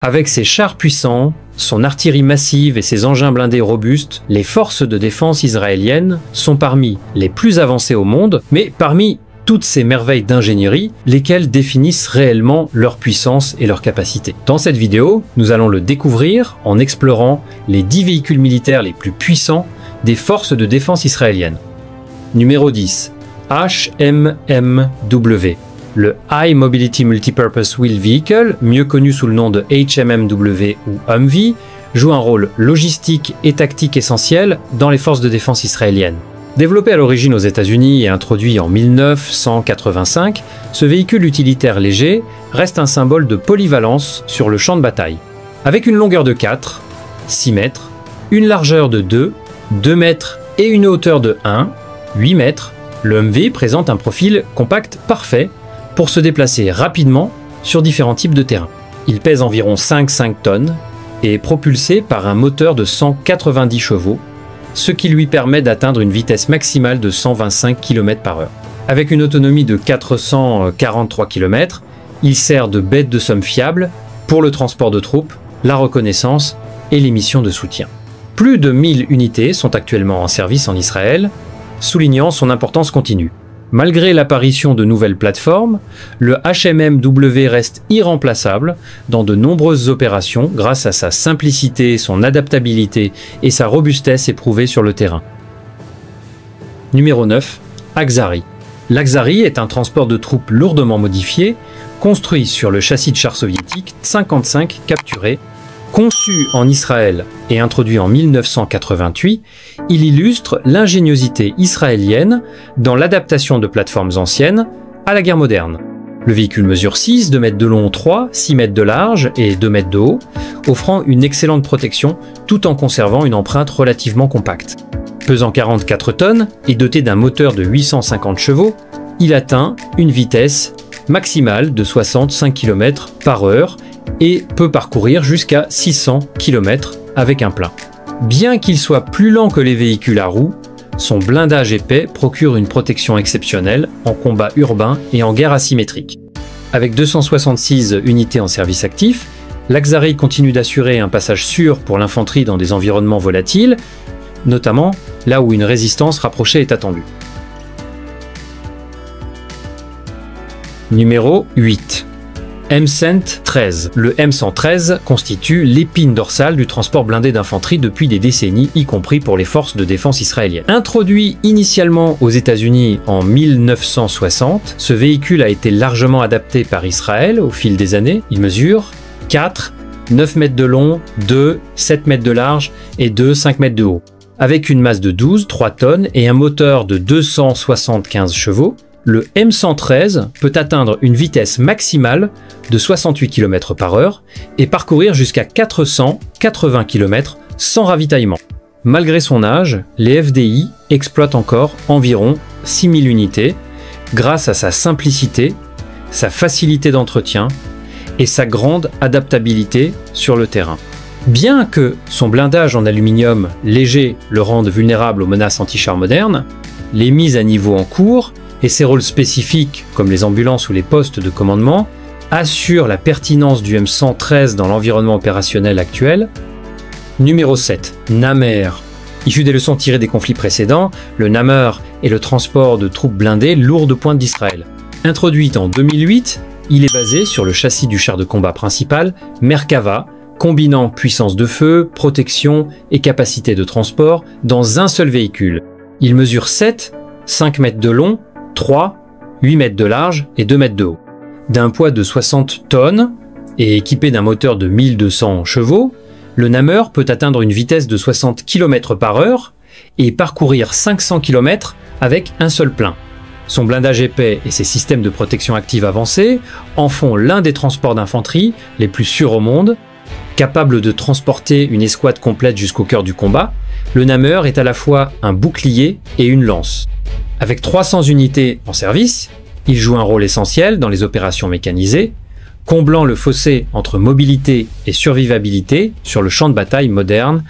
Avec ses chars puissants, son artillerie massive et ses engins blindés robustes, les forces de défense israéliennes sont parmi les plus avancées au monde, mais parmi toutes ces merveilles d'ingénierie, lesquelles définissent réellement leur puissance et leur capacité. Dans cette vidéo, nous allons le découvrir en explorant les 10 véhicules militaires les plus puissants des forces de défense israéliennes. Numéro 10. HMMW. Le High Mobility Multipurpose Wheel Vehicle, mieux connu sous le nom de HMMW ou Humvee, joue un rôle logistique et tactique essentiel dans les forces de défense israéliennes. Développé à l'origine aux États-Unis et introduit en 1985, ce véhicule utilitaire léger reste un symbole de polyvalence sur le champ de bataille. Avec une longueur de 4, 6 mètres, une largeur de 2, 2 mètres et une hauteur de 1, 8 mètres, le Humvee présente un profil compact parfait pour se déplacer rapidement sur différents types de terrains. Il pèse environ 5 tonnes et est propulsé par un moteur de 190 chevaux, ce qui lui permet d'atteindre une vitesse maximale de 125 km/h. Avec une autonomie de 443 km, il sert de bête de somme fiable pour le transport de troupes, la reconnaissance et les missions de soutien. Plus de 1000 unités sont actuellement en service en Israël, soulignant son importance continue. Malgré l'apparition de nouvelles plateformes, le HMMW reste irremplaçable dans de nombreuses opérations grâce à sa simplicité, son adaptabilité et sa robustesse éprouvée sur le terrain. Numéro 9. Aksari. L'Aksari est un transport de troupes lourdement modifié, construit sur le châssis de char soviétique 55 capturé. Conçu en Israël et introduit en 1988, il illustre l'ingéniosité israélienne dans l'adaptation de plateformes anciennes à la guerre moderne. Le véhicule mesure 2 mètres de long, 3, 6 mètres de large et 2 mètres de haut, offrant une excellente protection tout en conservant une empreinte relativement compacte. Pesant 44 tonnes et doté d'un moteur de 850 chevaux, il atteint une vitesse maximale de 65 km/h et peut parcourir jusqu'à 600 km avec un plein. Bien qu'il soit plus lent que les véhicules à roues, son blindage épais procure une protection exceptionnelle en combat urbain et en guerre asymétrique. Avec 266 unités en service actif, l'Aksari continue d'assurer un passage sûr pour l'infanterie dans des environnements volatiles, notamment là où une résistance rapprochée est attendue. Numéro 8. M113. Le M113 constitue l'épine dorsale du transport blindé d'infanterie depuis des décennies, y compris pour les forces de défense israéliennes. Introduit initialement aux États-Unis en 1960, ce véhicule a été largement adapté par Israël au fil des années. Il mesure 4, 9 mètres de long, 2, 7 mètres de large et 2, 5 mètres de haut. Avec une masse de 12, 3 tonnes et un moteur de 275 chevaux, le M113 peut atteindre une vitesse maximale de 68 km/h et parcourir jusqu'à 480 km sans ravitaillement. Malgré son âge, les FDI exploitent encore environ 6000 unités grâce à sa simplicité, sa facilité d'entretien et sa grande adaptabilité sur le terrain. Bien que son blindage en aluminium léger le rende vulnérable aux menaces anti-chars modernes, les mises à niveau en cours et ses rôles spécifiques, comme les ambulances ou les postes de commandement, assurent la pertinence du M113 dans l'environnement opérationnel actuel. Numéro 7. Namer. Issu des leçons tirées des conflits précédents, le Namer est le transport de troupes blindées lourdes de pointe d'Israël. Introduit en 2008, il est basé sur le châssis du char de combat principal, Merkava, combinant puissance de feu, protection et capacité de transport dans un seul véhicule. Il mesure 5 mètres de long, 3, 8 mètres de large et 2 mètres de haut. D'un poids de 60 tonnes et équipé d'un moteur de 1200 chevaux, le Namer peut atteindre une vitesse de 60 km/h et parcourir 500 km avec un seul plein. Son blindage épais et ses systèmes de protection active avancés en font l'un des transports d'infanterie les plus sûrs au monde. Capable de transporter une escouade complète jusqu'au cœur du combat, le Namer est à la fois un bouclier et une lance. Avec 300 unités en service, il joue un rôle essentiel dans les opérations mécanisées, comblant le fossé entre mobilité et survivabilité sur le champ de bataille moderne.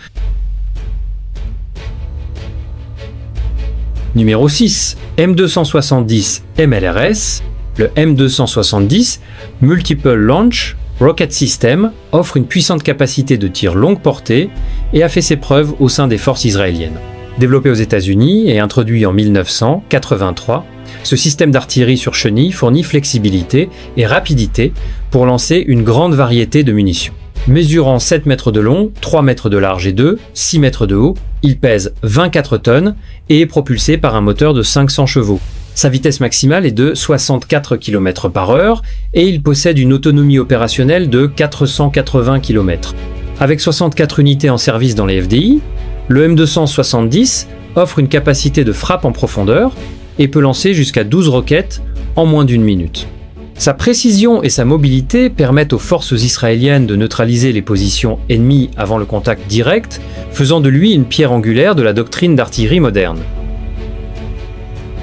Numéro 6. M270 MLRS. Le M270 Multiple Launch Rocket System offre une puissante capacité de tir longue portée et a fait ses preuves au sein des forces israéliennes. Développé aux États-Unis et introduit en 1983, ce système d'artillerie sur chenille fournit flexibilité et rapidité pour lancer une grande variété de munitions. Mesurant 7 mètres de long, 3 mètres de large et 6 mètres de haut, il pèse 24 tonnes et est propulsé par un moteur de 500 chevaux. Sa vitesse maximale est de 64 km/h et il possède une autonomie opérationnelle de 480 km. Avec 64 unités en service dans les FDI, le M270 offre une capacité de frappe en profondeur et peut lancer jusqu'à 12 roquettes en moins d'une minute. Sa précision et sa mobilité permettent aux forces israéliennes de neutraliser les positions ennemies avant le contact direct, faisant de lui une pierre angulaire de la doctrine d'artillerie moderne.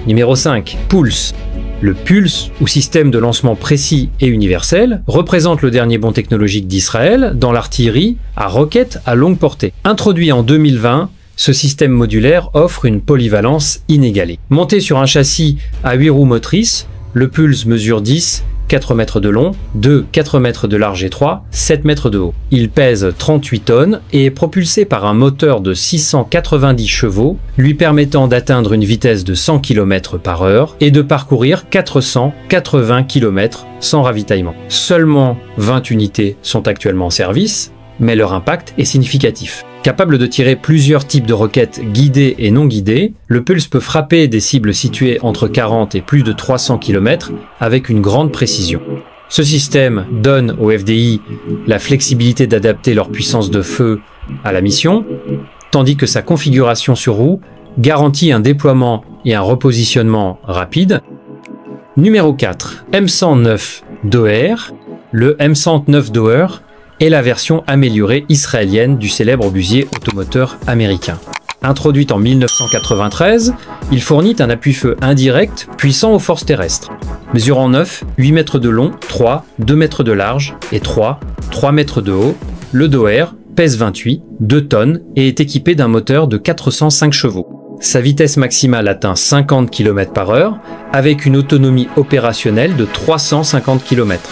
Numéro 5. Pulse. Le Pulse, ou système de lancement précis et universel, représente le dernier bond technologique d'Israël dans l'artillerie à roquettes à longue portée. Introduit en 2020, ce système modulaire offre une polyvalence inégalée. Monté sur un châssis à 8 roues motrices, le Pulse mesure 10, 4 mètres de long, 4 mètres de large et 7 mètres de haut. Il pèse 38 tonnes et est propulsé par un moteur de 690 chevaux, lui permettant d'atteindre une vitesse de 100 km/h et de parcourir 480 km sans ravitaillement. Seulement 20 unités sont actuellement en service, mais leur impact est significatif. Capable de tirer plusieurs types de roquettes guidées et non guidées, le Pulse peut frapper des cibles situées entre 40 et plus de 300 km avec une grande précision. Ce système donne aux FDI la flexibilité d'adapter leur puissance de feu à la mission, tandis que sa configuration sur roue garantit un déploiement et un repositionnement rapide. Numéro 4. M109 Doer. Le M109 Doer est la version améliorée israélienne du célèbre obusier automoteur américain. Introduite en 1993, il fournit un appui-feu indirect puissant aux forces terrestres. Mesurant 9, 8 mètres de long, 2 mètres de large et 3 mètres de haut, le Doer pèse 28, 2 tonnes et est équipé d'un moteur de 405 chevaux. Sa vitesse maximale atteint 50 km/h avec une autonomie opérationnelle de 350 km.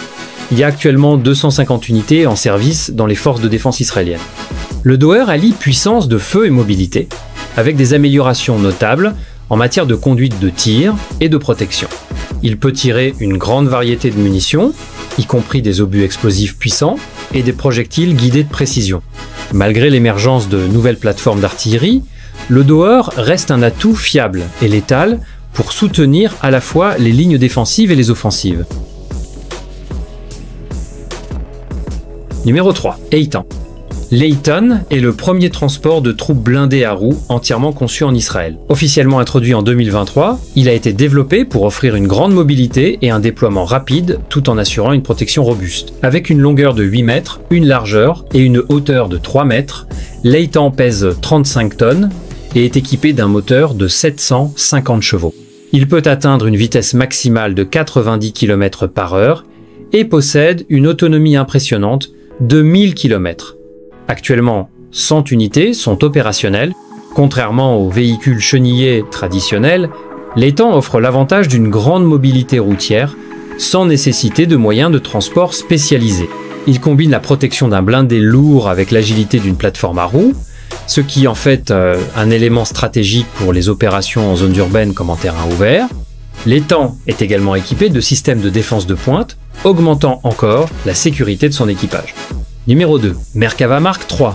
Il y a actuellement 250 unités en service dans les forces de défense israéliennes. Le Doer allie puissance de feu et mobilité, avec des améliorations notables en matière de conduite de tir et de protection. Il peut tirer une grande variété de munitions, y compris des obus explosifs puissants et des projectiles guidés de précision. Malgré l'émergence de nouvelles plateformes d'artillerie, le Doer reste un atout fiable et létal pour soutenir à la fois les lignes défensives et les offensives. Numéro 3. Eitan. L'Eitan est le premier transport de troupes blindées à roues entièrement conçu en Israël. Officiellement introduit en 2023, il a été développé pour offrir une grande mobilité et un déploiement rapide tout en assurant une protection robuste. Avec une longueur de 8 mètres, une largeur et une hauteur de 3 mètres, l'Eitan pèse 35 tonnes et est équipé d'un moteur de 750 chevaux. Il peut atteindre une vitesse maximale de 90 km/h et possède une autonomie impressionnante de 1000 km. Actuellement, 100 unités sont opérationnelles. Contrairement aux véhicules chenillés traditionnels, l'Eitan offre l'avantage d'une grande mobilité routière sans nécessiter de moyens de transport spécialisés. Il combine la protection d'un blindé lourd avec l'agilité d'une plateforme à roues, ce qui en fait un élément stratégique pour les opérations en zone urbaine comme en terrain ouvert. L'Eitan est également équipé de systèmes de défense de pointe, augmentant encore la sécurité de son équipage. Numéro 2. Merkava Mark III.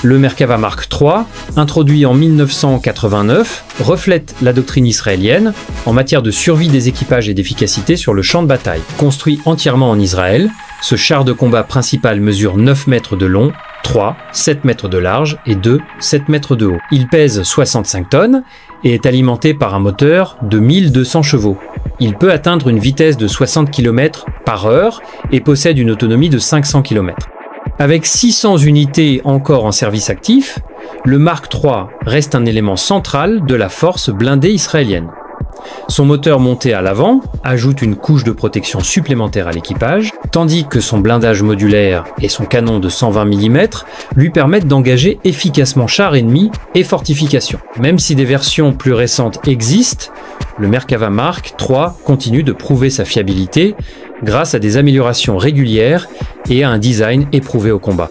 Le Merkava Mark III, introduit en 1989, reflète la doctrine israélienne en matière de survie des équipages et d'efficacité sur le champ de bataille. Construit entièrement en Israël, ce char de combat principal mesure 9 mètres de long, 7 mètres de large et 7 mètres de haut. Il pèse 65 tonnes et est alimenté par un moteur de 1200 chevaux. Il peut atteindre une vitesse de 60 km/h et possède une autonomie de 500 km. Avec 600 unités encore en service actif, le Mark III reste un élément central de la force blindée israélienne. Son moteur monté à l'avant ajoute une couche de protection supplémentaire à l'équipage, tandis que son blindage modulaire et son canon de 120 mm lui permettent d'engager efficacement chars ennemis et fortifications. Même si des versions plus récentes existent, le Merkava Mark III continue de prouver sa fiabilité grâce à des améliorations régulières et a un design éprouvé au combat.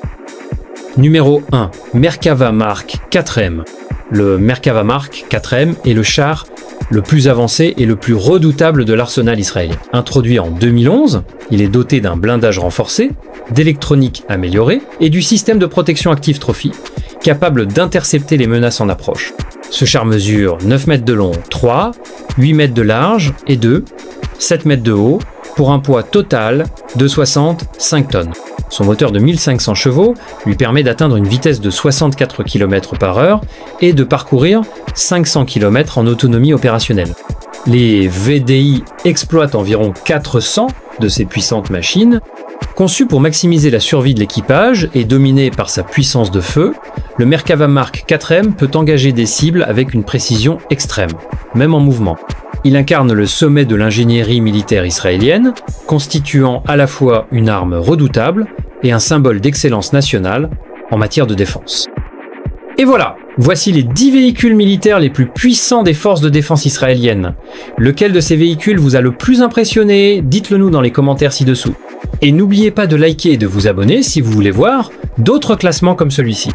Numéro 1. Merkava Mark 4M. Le Merkava Mark 4M est le char le plus avancé et le plus redoutable de l'arsenal israélien. Introduit en 2011, il est doté d'un blindage renforcé, d'électronique améliorée et du système de protection active Trophy, capable d'intercepter les menaces en approche. Ce char mesure 9 mètres de long, 3, 8 mètres de large et 2, 7 mètres de haut, pour un poids total de 65 tonnes. Son moteur de 1500 chevaux lui permet d'atteindre une vitesse de 64 km/h et de parcourir 500 km en autonomie opérationnelle. Les VDI exploitent environ 400 de ces puissantes machines. Conçu pour maximiser la survie de l'équipage et dominé par sa puissance de feu, le Merkava Mark 4M peut engager des cibles avec une précision extrême, même en mouvement. Il incarne le sommet de l'ingénierie militaire israélienne, constituant à la fois une arme redoutable et un symbole d'excellence nationale en matière de défense. Et voilà, voici les 10 véhicules militaires les plus puissants des forces de défense israéliennes. Lequel de ces véhicules vous a le plus impressionné? Dites-le nous dans les commentaires ci-dessous. Et n'oubliez pas de liker et de vous abonner si vous voulez voir d'autres classements comme celui-ci.